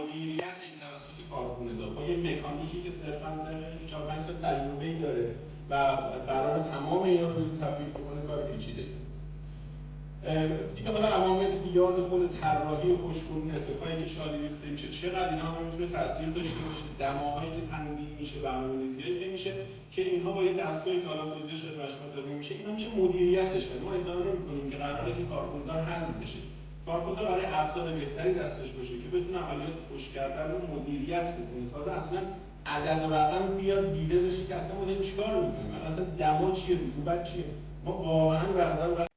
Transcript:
مدیریت این توسط کارخونه دار با یه مکانیکی که صرفاً 4-5 سال تجربه‌ای داره و قرار تمام اینا رو تبدیل بکنه کار پیچیده. دیگه حالا عوامل زیاد خود طراحی خوشگلون ارتفاعی که شالی ریخته میشه چقدر اینا هم میتونه تاثیر داشته باشه، دماهایی که تنظیم میشه، برنامه‌ریزیایی که میشه که اینها با یه دستگاهی که حالا توضیحش خدمتتون داده میشه اینا میشه مدیریتش کرد. ما ادعا نمی‌کنیم که قراره که کارگزار حذف بشه. کارگزار برای ابزار بهتری دستش باشه که بتونه عملیات خوش کردن رو مدیریت بکنه. تازه اصلا عدد و رقم بیاد دیده بشه که اصلا ما داریم چیکار می‌کنیم. اصلا دما چیه، رطوبت چیه. ما واقعا بعضا